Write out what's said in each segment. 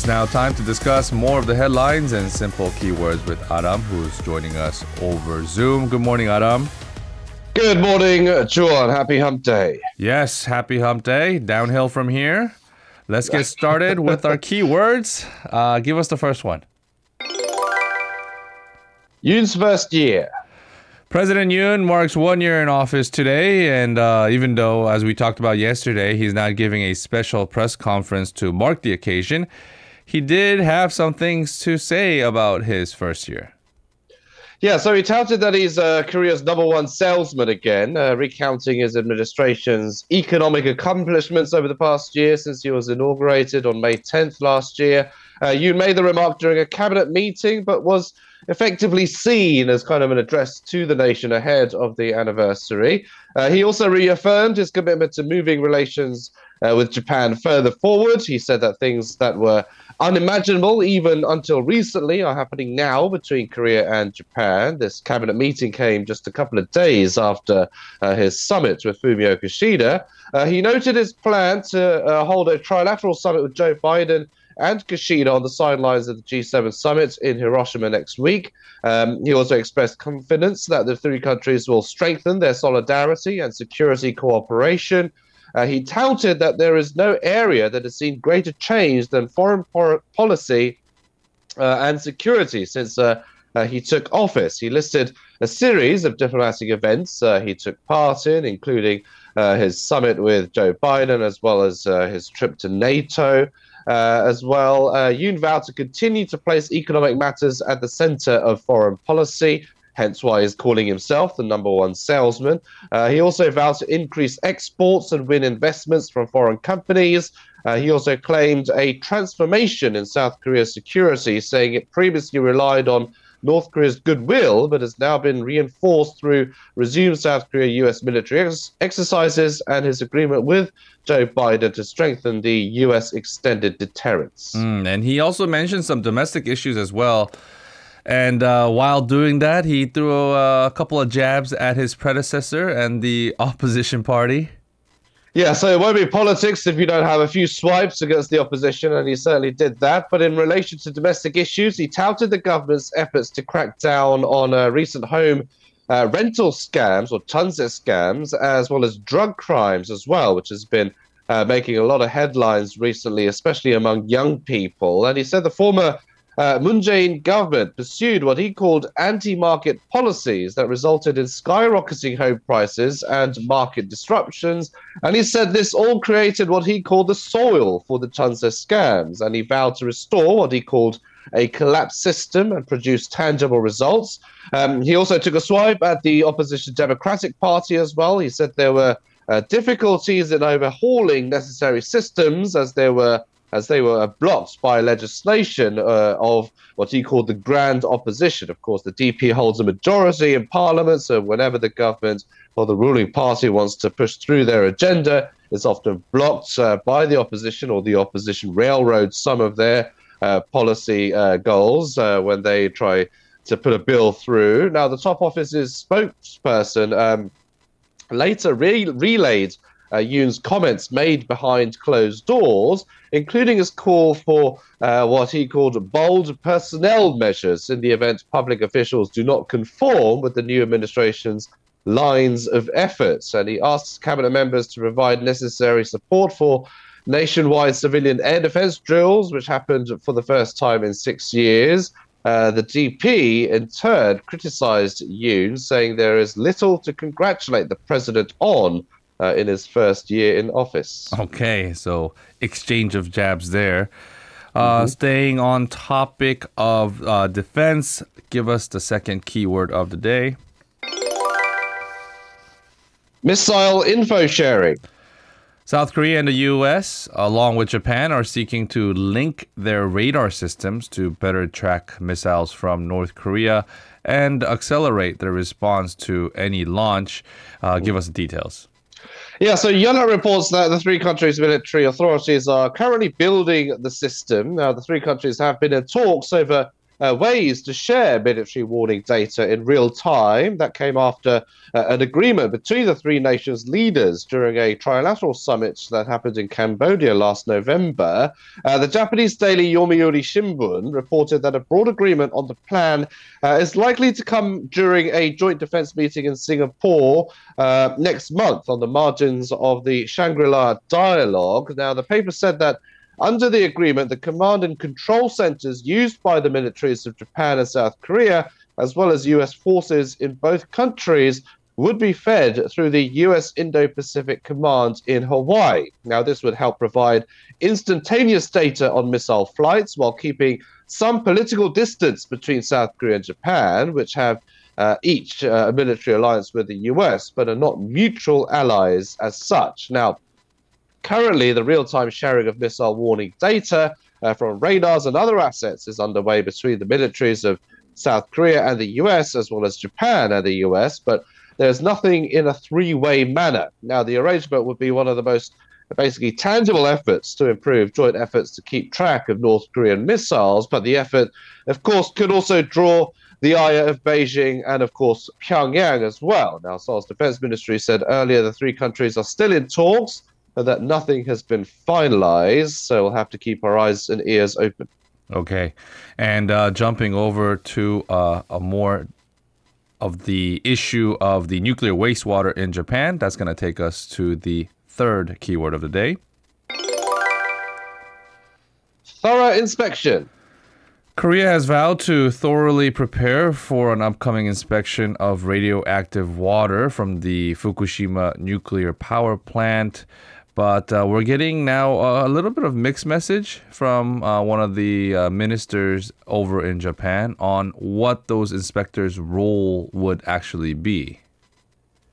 It's now time to discuss more of the headlines and simple keywords with Aram, who's joining us over Zoom. Good morning, Aram. Good morning, John. Happy Hump Day. Yes, happy Hump Day. Downhill from here. Let's get started with our keywords. Give us the first one. Yoon's first year. President Yoon marks 1 year in office today, and even though, as we talked about yesterday, he's not giving a special press conference to mark the occasion, he did have some things to say about his first year. Yeah, so he touted that he's Korea's #1 salesman again, recounting his administration's economic accomplishments over the past year since he was inaugurated on May 10th last year. Yoon made the remark during a cabinet meeting, but was effectively seen as kind of an address to the nation ahead of the anniversary. He also reaffirmed his commitment to moving relations with Japan further forward. He said that things that were unimaginable even until recently are happening now between Korea and Japan. This cabinet meeting came just a couple of days after his summit with Fumio Kishida. He noted his plan to hold a trilateral summit with Joe Biden and Kishida on the sidelines of the G7 summit in Hiroshima next week. He also expressed confidence that the three countries will strengthen their solidarity and security cooperation. He touted that there is no area that has seen greater change than foreign policy and security since he took office. He listed a series of diplomatic events he took part in, including his summit with Joe Biden, as well as his trip to NATO. As well, Yoon vowed to continue to place economic matters at the center of foreign policy, hence why he's calling himself the #1 salesman. He also vowed to increase exports and win investments from foreign companies. He also claimed a transformation in South Korea's security, saying it previously relied on North Korea's goodwill, but has now been reinforced through resumed South Korea-US military exercises and his agreement with Joe Biden to strengthen the US extended deterrence. And he also mentioned some domestic issues as well. And while doing that, he threw a couple of jabs at his predecessor and the opposition party. Yeah, so it won't be politics if you don't have a few swipes against the opposition, and he certainly did that. But in relation to domestic issues, he touted the government's efforts to crack down on recent home rental scams or chunse scams, as well as drug crimes as well, which has been making a lot of headlines recently, especially among young people. And he said the former Moon Jae-in government pursued what he called anti-market policies that resulted in skyrocketing home prices and market disruptions. And he said this all created what he called the soil for the chunse scams. And he vowed to restore what he called a collapsed system and produce tangible results. He also took a swipe at the opposition Democratic Party as well. He said there were difficulties in overhauling necessary systems as they were blocked by legislation of what he called the grand opposition. Of course, the DP holds a majority in parliament, so whenever the government or the ruling party wants to push through their agenda, it's often blocked by the opposition, or the opposition railroads some of their policy goals when they try to put a bill through. Now, the top office's spokesperson later relayed Yoon's comments made behind closed doors, including his call for what he called bold personnel measures in the event public officials do not conform with the new administration's lines of efforts. And he asked cabinet members to provide necessary support for nationwide civilian air defense drills, which happened for the first time in 6 years. The DP, in turn, criticized Yoon, saying there is little to congratulate the president on in his first year in office. Okay, so exchange of jabs there. Staying on topic of defense, give us the second keyword of the day. Missile info sharing. South Korea and the U.S., along with Japan, are seeking to link their radar systems to better track missiles from North Korea and accelerate their response to any launch. Give us the details. Yeah, so Yonhap reports that the three countries' military authorities are currently building the system. Now, the three countries have been in talks over ways to share military warning data in real time. That came after an agreement between the three nations' leaders during a trilateral summit that happened in Cambodia last November. The Japanese daily Yomiuri Shimbun reported that a broad agreement on the plan is likely to come during a joint defense meeting in Singapore next month on the margins of the Shangri-La dialogue. Now, the paper said that under the agreement, the command and control centers used by the militaries of Japan and South Korea, as well as US forces in both countries, would be fed through the US Indo-Pacific Command in Hawaii. Now, this would help provide instantaneous data on missile flights while keeping some political distance between South Korea and Japan, which have each a military alliance with the US, but are not mutual allies as such. Now, currently, the real-time sharing of missile warning data from radars and other assets is underway between the militaries of South Korea and the US, as well as Japan and the US, but there's nothing in a three-way manner. Now, the arrangement would be one of the most basically tangible efforts to improve joint efforts to keep track of North Korean missiles, but the effort, of course, could also draw the ire of Beijing and, of course, Pyongyang as well. Now, Seoul's defense ministry said earlier the three countries are still in talks, and that nothing has been finalized, so we'll have to keep our eyes and ears open. Okay. And jumping over to a more of the issue of the nuclear wastewater in Japan, that's going to take us to the third keyword of the day. Thorough inspection. Korea has vowed to thoroughly prepare for an upcoming inspection of radioactive water from the Fukushima nuclear power plant. But we're getting now a little bit of mixed message from one of the ministers over in Japan on what those inspectors' role would actually be.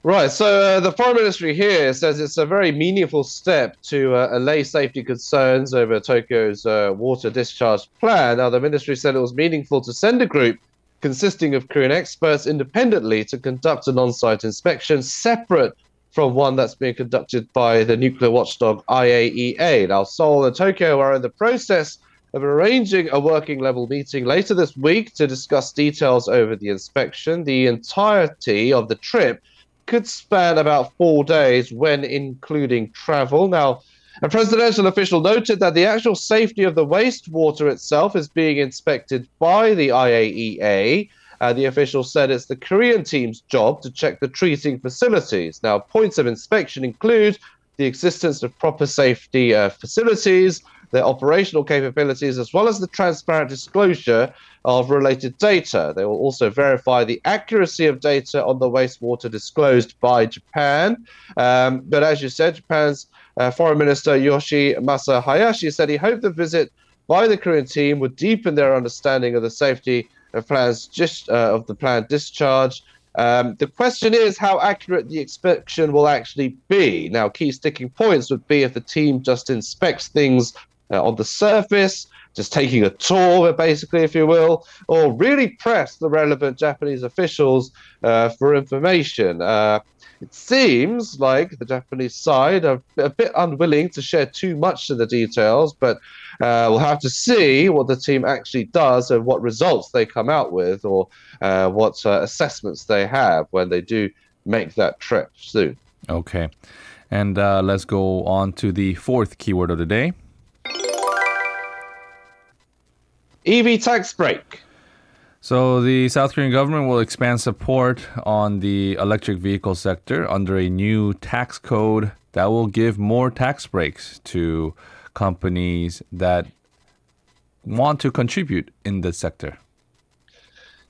Right, so the foreign ministry here says it's a very meaningful step to allay safety concerns over Tokyo's water discharge plan. Now, the ministry said it was meaningful to send a group consisting of Korean experts independently to conduct an on-site inspection separate from one that's being conducted by the nuclear watchdog IAEA. Now, Seoul and Tokyo are in the process of arranging a working level meeting later this week to discuss details over the inspection. The entirety of the trip could span about 4 days when including travel. Now, a presidential official noted that the actual safety of the wastewater itself is being inspected by the IAEA. The official said it's the Korean team's job to check the treating facilities. Now, points of inspection include the existence of proper safety facilities, their operational capabilities, as well as the transparent disclosure of related data. They will also verify the accuracy of data on the wastewater disclosed by Japan. But as you said, Japan's Foreign Minister Yoshimasa Hayashi said he hoped the visit by the Korean team would deepen their understanding of the safety of the planned discharge. The question is how accurate the inspection will actually be. Now, key sticking points would be if the team just inspects things on the surface, just taking a tour, basically, if you will, or really press the relevant Japanese officials for information. It seems like the Japanese side are a bit unwilling to share too much of the details, but we'll have to see what the team actually does and what results they come out with, or what assessments they have when they do make that trip soon. Okay. And let's go on to the fourth keyword of the day. EV tax break. So the South Korean government will expand support on the electric vehicle sector under a new tax code that will give more tax breaks to companies that want to contribute in the sector.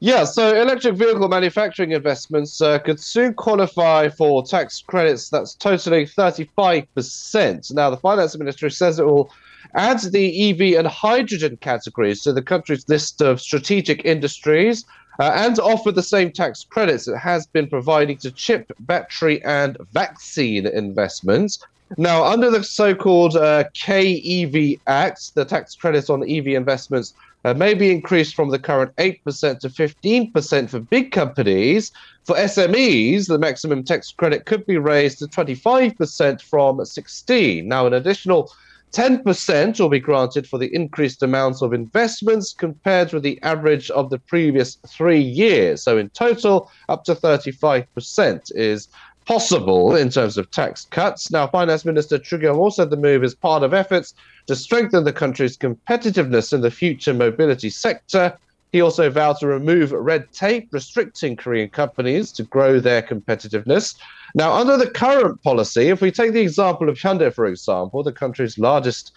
Yeah, so electric vehicle manufacturing investments could soon qualify for tax credits that's totaling 35%. Now, the finance ministry says it will add the EV and hydrogen categories to the country's list of strategic industries and offer the same tax credits it has been providing to chip, battery, and vaccine investments. Now, under the so-called KEV Act, the tax credits on EV investments may be increased from the current 8% to 15% for big companies. For SMEs, the maximum tax credit could be raised to 25% from 16%. Now, an additional 10% will be granted for the increased amounts of investments compared with the average of the previous 3 years. So in total, up to 35% is possible in terms of tax cuts. Now, Finance Minister Chu Kyung-ho said the move is part of efforts to strengthen the country's competitiveness in the future mobility sector. He also vowed to remove red tape restricting Korean companies to grow their competitiveness. Now, under the current policy, if we take the example of Hyundai, for example, the country's largest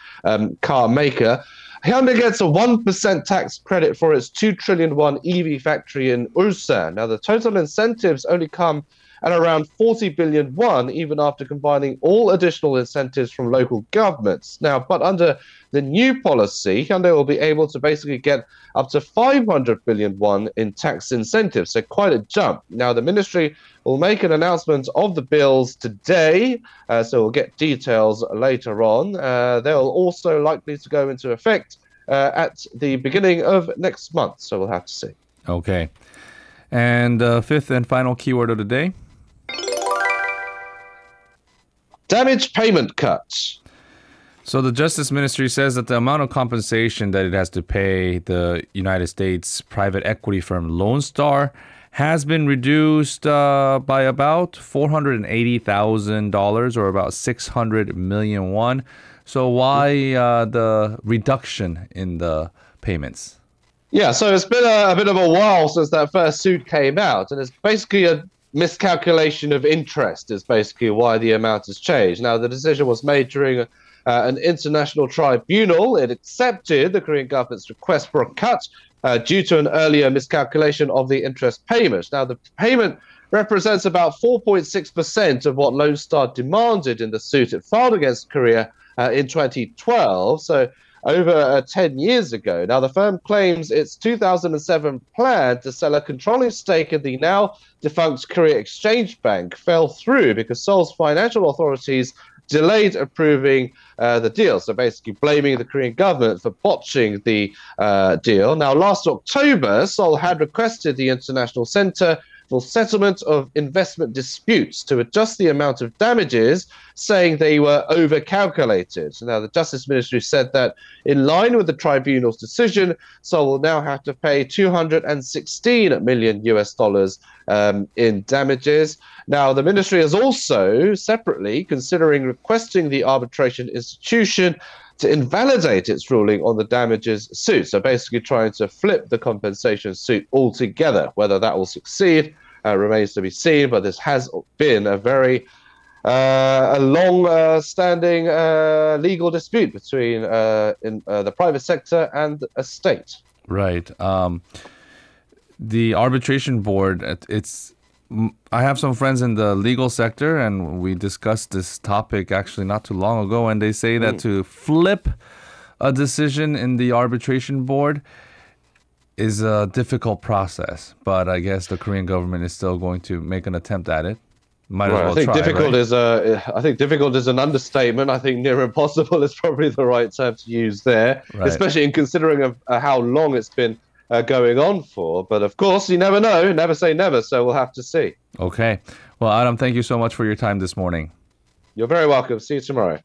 car maker, Hyundai gets a 1% tax credit for its 2 trillion won EV factory in Ulsan. Now, the total incentives only come at around 40 billion won, even after combining all additional incentives from local governments. Now, but under the new policy, Hyundai will be able to basically get up to 500 billion won in tax incentives, so quite a jump. Now, the ministry will make an announcement of the bills today, so we'll get details later on. They'll also likely to go into effect at the beginning of next month, so we'll have to see. Okay. And fifth and final keyword of the day? Damage payment cuts. So the Justice Ministry says that the amount of compensation that it has to pay the United States private equity firm Lone Star has been reduced by about $480,000 or about 600 million won. So why the reduction in the payments? Yeah, so it's been a bit of a while since that first suit came out, and it's basically a miscalculation of interest is basically why the amount has changed. Now, the decision was made during an international tribunal. It accepted the Korean government's request for a cut due to an earlier miscalculation of the interest payments. Now, the payment represents about 4.6% of what Lone Star demanded in the suit it filed against Korea in 2012. So over 10 years ago. Now, the firm claims its 2007 plan to sell a controlling stake in the now defunct Korea Exchange Bank fell through because Seoul's financial authorities delayed approving the deal. So basically blaming the Korean government for botching the deal. Now, last October, Seoul had requested the International Center for Settlement of Investment Disputes to adjust the amount of damages, saying they were overcalculated. Now, the Justice Ministry said that in line with the tribunal's decision, Seoul will now have to pay 216 million US dollars in damages. Now, the ministry is also separately considering requesting the arbitration institution to invalidate its ruling on the damages suit. So basically trying to flip the compensation suit altogether. Whether that will succeed remains to be seen, but this has been a very long-standing legal dispute between the private sector and a state. Right. The arbitration board, I have some friends in the legal sector, and we discussed this topic actually not too long ago, and they say that to flip a decision in the arbitration board is a difficult process, but I guess the Korean government is still going to make an attempt at it. Might as well I think try, difficult right? I think difficult is an understatement. I think near impossible is probably the right term to use there, Right. especially in considering of how long it's been going on for. But of course, you never know. Never say never. So we'll have to see. Okay. Well, Adam, thank you so much for your time this morning. You're very welcome. See you tomorrow.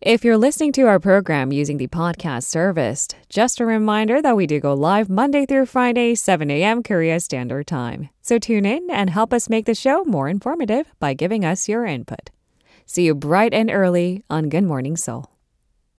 If you're listening to our program using the podcast service, just a reminder that we do go live Monday through Friday, 7 a.m. Korea Standard Time. So tune in and help us make the show more informative by giving us your input. See you bright and early on Good Morning Seoul.